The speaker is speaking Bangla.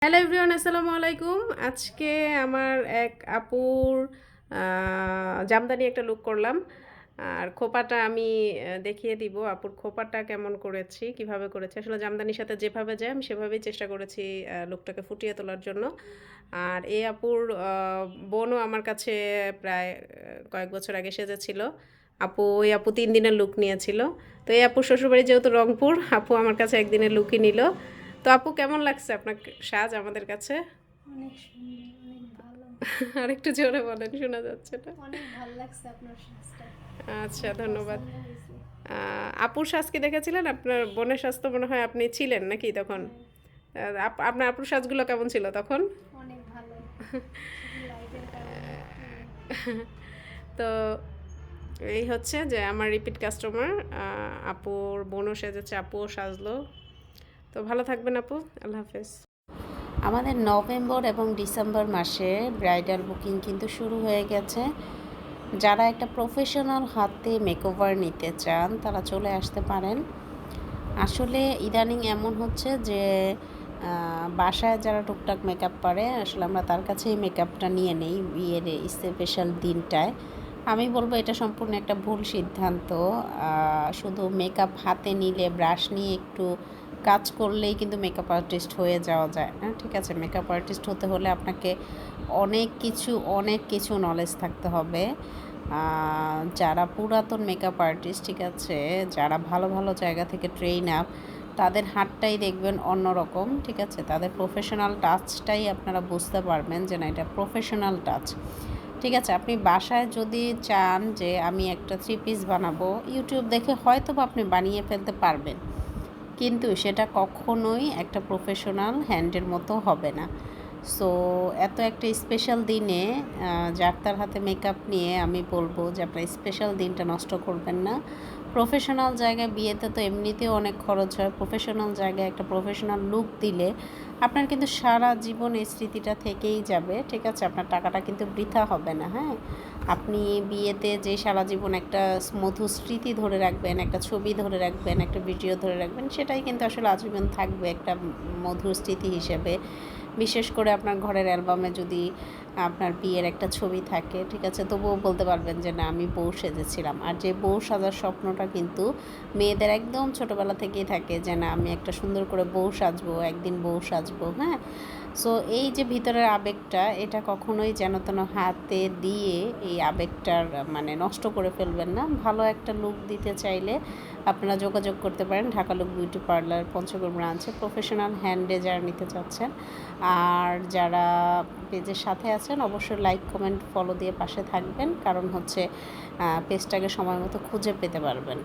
হ্যালো এভরিওয়ান, আসসালামু আলাইকুম। আজকে আমার এক আপুর জামদানি একটা লুক করলাম। আর খোপাটা আমি দেখিয়ে দিব আপুর খোপাটা কেমন করেছি, কিভাবে করেছি। আসলে জামদানির সাথে যেভাবে যায় আমি সেভাবেই চেষ্টা করেছি লুকটাকে ফুটিয়ে তোলার জন্য। আর এই আপুর বোনও আমার কাছে প্রায় কয়েক বছর আগে সেজেছিল। ওই আপু 3 দিনের লুক নিয়েছিল। তো এই আপুর শ্বশুরবাড়ি যেহেতু রংপুর, আপু আমার কাছে একদিনের লুকই নিল। তো আপু, কেমন লাগছে আপনার সাজ আমাদের কাছে? অনেক সুন্দর, অনেক ভালো। আরেকটু জোরে বলেন, শোনা যাচ্ছে না। অনেক ভালো লাগছে আপনার সাজটা। আচ্ছা, অনেক ধন্যবাদ। পছন্দ হয়েছে। আপুর সাজ কি দেখেছিলেন? আপনার বোনের সাজ তো মনে হয় আপনি ছিলেন নাকি তখন? হ্যাঁ, আপনার আপুর সাজগুলো কেমন ছিল তখন? অনেক ভালো। শুধু লাইটের কারণে একটু তো এই হচ্ছে যে আমার রিপিট কাস্টমার। আপুর বোনও সেজেছে, আপুও সাজলো। তো ভালো থাকবেন আপু, আল্লাহ হাফেজ। আমাদের নভেম্বর এবং ডিসেম্বর মাসে ব্রাইডাল বুকিং কিন্তু শুরু হয়ে গেছে। যারা একটা প্রফেশনাল হাতে মেকওভার নিতে চান তারা চলে আসতে পারেন। আসলে ইদানিং এমন হচ্ছে যে বাসায় যারা টুকটাক মেকআপ পারে, আসলে আমরা তার কাছেই মেকআপটা নিয়ে নেই বিয়ের স্পেশাল দিনটায়। আমি বলবো এটা সম্পূর্ণ একটা ভুল সিদ্ধান্ত। শুধু মেকআপ হাতে নিলে, ব্রাশ নিয়ে একটু কাজ করলেই কিন্তু মেকআপ আর্টিস্ট হয়ে যাওয়া যায় না। ঠিক আছে, মেকআপ আর্টিস্ট হতে হলে আপনাকে অনেক কিছু নলেজ থাকতে হবে। যারা পুরাতন মেকআপ আর্টিস্ট, ঠিক আছে, যারা ভালো ভালো জায়গা থেকে ট্রেন আপ, তাদের হাতটাই দেখবেন অন্যরকম। ঠিক আছে, তাদের প্রফেশনাল টাচটাই আপনারা বুঝতে পারবেন যে না, এটা প্রফেশনাল টাচ। ঠিক আছে, আপনি বাসায় যদি চান যে আমি একটা 3 পিস বানাবো, ইউটিউব দেখে হয়তো বা আপনি বানিয়ে ফেলতে পারবেন, কিন্তু সেটা কখনোই একটা প্রফেশনাল হ্যান্ডের মতো হবে না। সো এত একটা স্পেশাল দিনে যার হাতে মেকআপ নিয়ে আমি বলবো যে আপনার স্পেশাল দিনটা নষ্ট করবেন না। প্রফেশনাল জায়গায় বিয়েতে তো এমনিতেও অনেক খরচ হয়, প্রফেশনাল জায়গায় একটা প্রফেশনাল লুক দিলে আপনার কিন্তু সারা জীবন এই স্মৃতিটা থেকেই যাবে। ঠিক আছে, আপনার টাকাটা কিন্তু বৃথা হবে না। হ্যাঁ, আপনি বিয়েতে যে সারা জীবন একটা মধুর স্মৃতি ধরে রাখবেন, একটা ছবি ধরে রাখবেন, একটা ভিডিও ধরে রাখবেন, সেটাই কিন্তু আসলে আজীবন থাকবে একটা মধুর স্মৃতি হিসেবে। বিশেষ করে আপনার ঘরের অ্যালবামে যদি আপনার বিয়ের একটা ছবি থাকে, ঠিক আছে, তবুও বলতে পারবেন যে না, আমি বউ সেজেছিলাম। আর যে বউ সাজার স্বপ্নটা কিন্তু মেয়েদের একদম ছোটোবেলা থেকেই থাকে যে না, আমি একটা সুন্দর করে বউ সাজবো, একদিন বউ সাজবো। হ্যাঁ, সো এই যে ভিতরের আবেগটা, এটা কখনোই যেন তেন হাতে দিয়ে এই আবেগটার মানে নষ্ট করে ফেলবেন না। ভালো একটা লুক দিতে চাইলে আপনারা যোগাযোগ করতে পারেন Dhaka look beauty parlour Panchagarh ব্রাঞ্চে, প্রফেশনাল হ্যান্ডে যারা নিতে চাচ্ছেন। আর যারা পেজের সাথে আছেন অবশ্যই লাইক, কমেন্ট, ফলো দিয়ে পাশে থাকবেন, কারণ হচ্ছে পেজটাকে সময় মতো খুঁজে পেতে পারবেন।